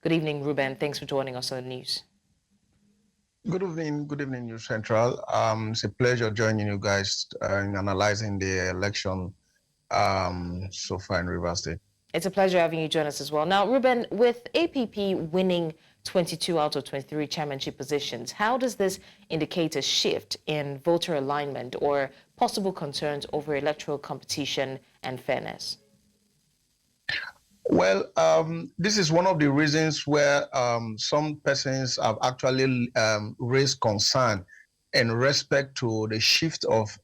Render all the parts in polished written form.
Good evening, Reuben. Thanks for joining us on the news. Good evening, News Central. It's a pleasure joining you guys in analyzing the election so far in Rivers State. It's a pleasure having you join us as well. Now, Reuben, with APP winning 22 out of 23 chairmanship positions, how does this indicate a shift in voter alignment or possible concerns over electoral competition and fairness? Well, this is one of the reasons where some persons have actually raised concern in respect to the shift of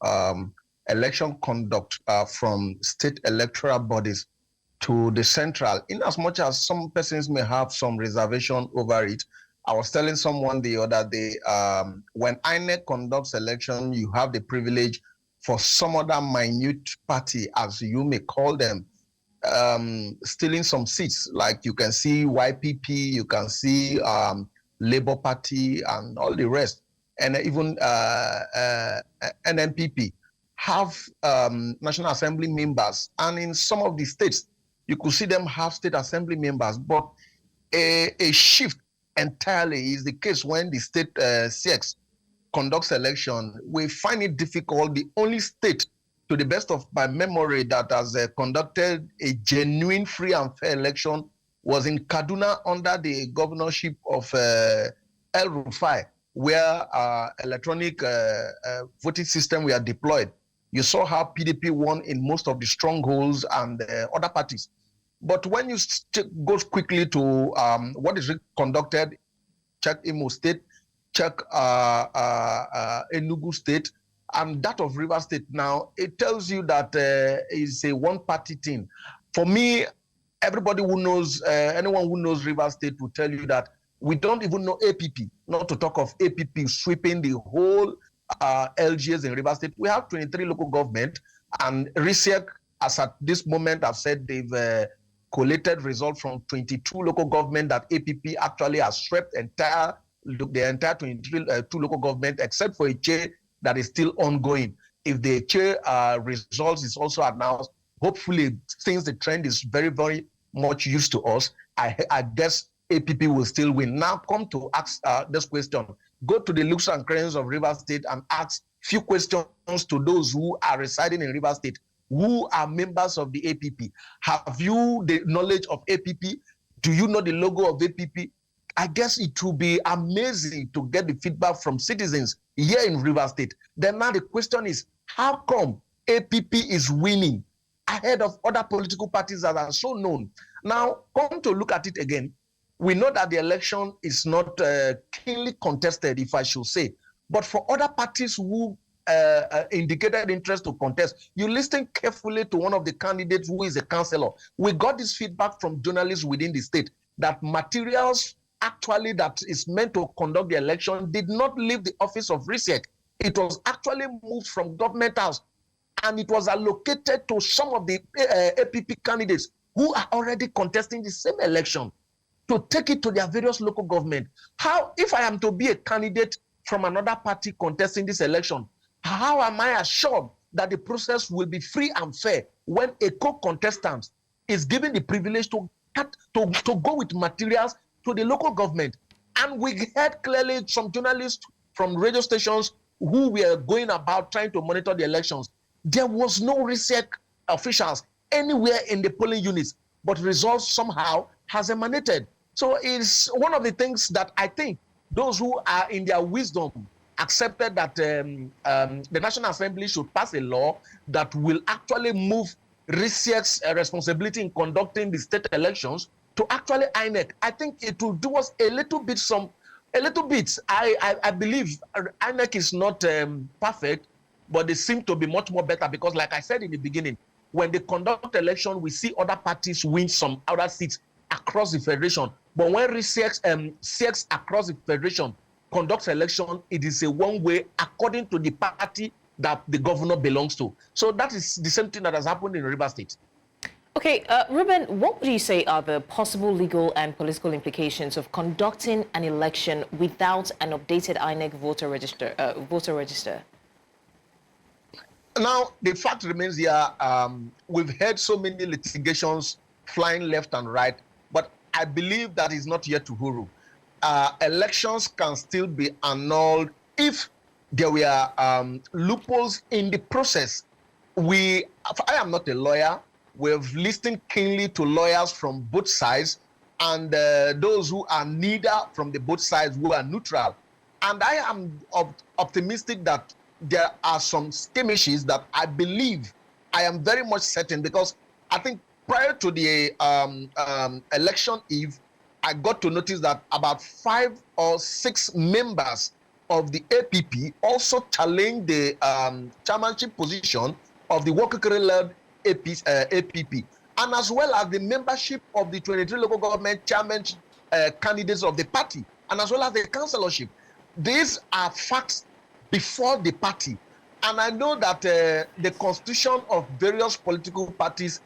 election conduct from state electoral bodies to the central. In as much as some persons may have some reservation over it, I was telling someone the other day, when INEC conducts election, you have the privilege for some other minute party, as you may call them, stealing some seats. Like you can see YPP, you can see Labour Party and all the rest, and even NNPP have National Assembly members, and in some of the states, you could see them have state assembly members. But a shift entirely is the case when the state CX conducts election. We find it difficult. The only state, to the best of my memory, that has conducted a genuine, free and fair election was in Kaduna under the governorship of El Rufai, where electronic voting system were deployed. You saw how PDP won in most of the strongholds and other parties. But when you go quickly to what is conducted, check Imo State, check Enugu State, and that of Rivers State now, it tells you that it's a one-party thing. For me, everybody who knows, anyone who knows Rivers State will tell you that we don't even know APP, not to talk of APP sweeping the whole LGAs in Rivers State. We have 23 local government, and RSIEC, as at this moment, I've said they've collated results from 22 local government that APP actually has swept the entire 23 local government, except for Etche that is still ongoing. If the Etche results is also announced, hopefully, since the trend is very, very much used to us, I guess APP will still win. Now come to ask this question. Go to the looks and crannies of Rivers State and ask few questions to those who are residing in Rivers State, who are members of the APP. Have you the knowledge of APP? Do you know the logo of APP? I guess it will be amazing to get the feedback from citizens here in Rivers State. Then now the question is, how come APP is winning ahead of other political parties that are so known? Now, come to look at it again, we know that the election is not keenly contested, if I should say. But for other parties who indicated interest to contest, you listen carefully to one of the candidates who is a councillor. We got this feedback from journalists within the state that materials actually that is meant to conduct the election did not leave the office of RSIEC. It was actually moved from government house, and it was allocated to some of the APP candidates who are already contesting the same election to take it to their various local government. How, if I am to be a candidate from another party contesting this election, how am I assured that the process will be free and fair when a co-contestant is given the privilege to go with materials to the local government? And we heard clearly some journalists from radio stations who were going about trying to monitor the elections. There was no RSIEC officials anywhere in the polling units, but results somehow has emanated. So it's one of the things that I think those who are in their wisdom accepted that the National Assembly should pass a law that will actually move RSIEC's responsibility in conducting the state elections to actually INEC. I think it will do us a little bit. I believe INEC is not perfect, but they seem to be much more better because, like I said in the beginning, when they conduct election, we see other parties win some other seats across the federation. But when CX across the federation conducts election, it is a one-way according to the party that the governor belongs to. So that is the same thing that has happened in Rivers State. Okay, Reuben, what would you say are the possible legal and political implications of conducting an election without an updated INEC voter register? Now, the fact remains here, we've heard so many litigations flying left and right, but I believe that is not yet Uhuru. Elections can still be annulled if there were loopholes in the process. I am not a lawyer. We've listened keenly to lawyers from both sides and those who are neither from the both sides, who are neutral. And I am optimistic that there are some skirmishes that I believe, I am very much certain, because I think prior to the election eve, I got to notice that about 5 or 6 members of the APP also challenged the chairmanship position of the Wakakere-led APP, and as well as the membership of the 23 local government chairman candidates of the party, and as well as the councillorship. These are facts before the party. And I know that the constitution of various political parties,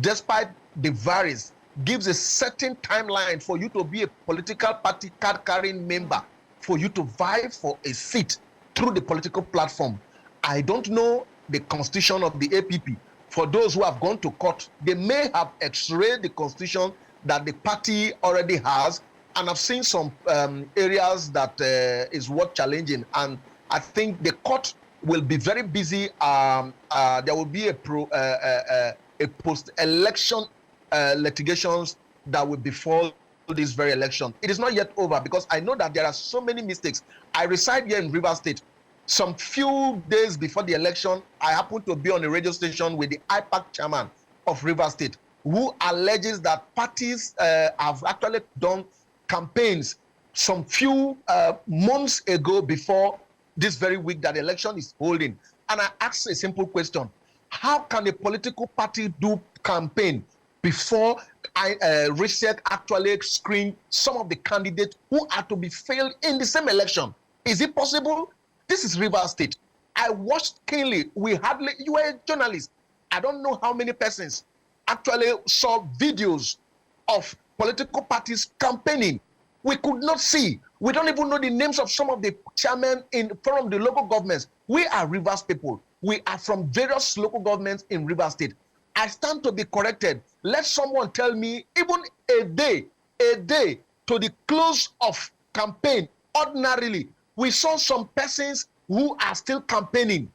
despite the varies, gives a certain timeline for you to be a political party card-carrying member, for you to vie for a seat through the political platform. I don't know the constitution of the APP. For those who have gone to court, they may have x-rayed the constitution that the party already has, and I've seen some areas that is worth challenging. And I think the court will be very busy. There will be a post-election litigations that will befall this very election. It is not yet over, because I know that there are so many mistakes. I reside here in Rivers State. Some few days before the election, I happened to be on a radio station with the IPAC chairman of Rivers State, who alleges that parties have actually done campaigns some few months ago before this very week that the election is holding. And I asked a simple question: how can a political party do campaign before RSIEC actually screen some of the candidates who are to be failed in the same election? Is it possible? This is Rivers State. I watched keenly. You were a journalist. I don't know how many persons actually saw videos of political parties campaigning. We could not see. We don't even know the names of some of the chairmen from the local governments. We are Rivers people. We are from various local governments in Rivers State. I stand to be corrected. Let someone tell me, even a day to the close of campaign, ordinarily, we saw some persons who are still campaigning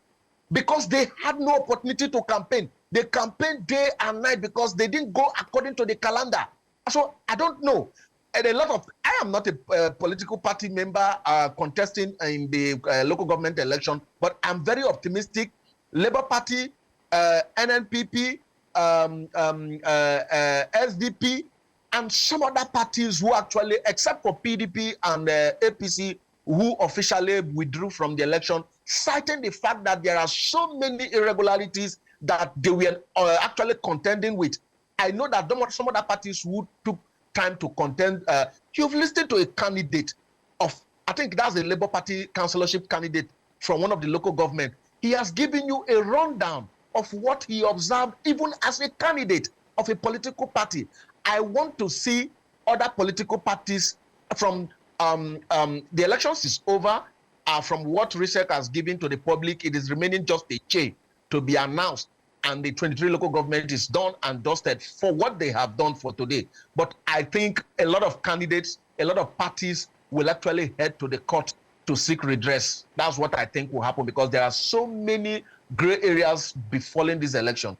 because they had no opportunity to campaign. They campaigned day and night because they didn't go according to the calendar. So I don't know. And I am not a political party member contesting in the local government election, but I'm very optimistic. Labour Party, NNPP, SDP, and some other parties who actually, except for PDP and APC, who officially withdrew from the election, citing the fact that there are so many irregularities that they were actually contending with. I know that some other parties who took time to contend. You've listened to a candidate of, I think that's a Labour Party councillorship candidate from one of the local government. He has given you a rundown of what he observed even as a candidate of a political party. I want to see other political parties from the elections is over. From what RSIEC has given to the public, it is remaining just a chain to be announced, and the 23 local government is done and dusted for what they have done for today. But I think a lot of candidates, a lot of parties will actually head to the court to seek redress. That's what I think will happen, because there are so many gray areas befalling this election.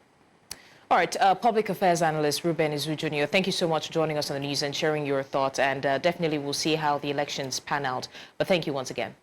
All right, public affairs analyst Reuben Izu Junior, thank you so much for joining us on the news and sharing your thoughts, and definitely we'll see how the elections pan out. But thank you once again.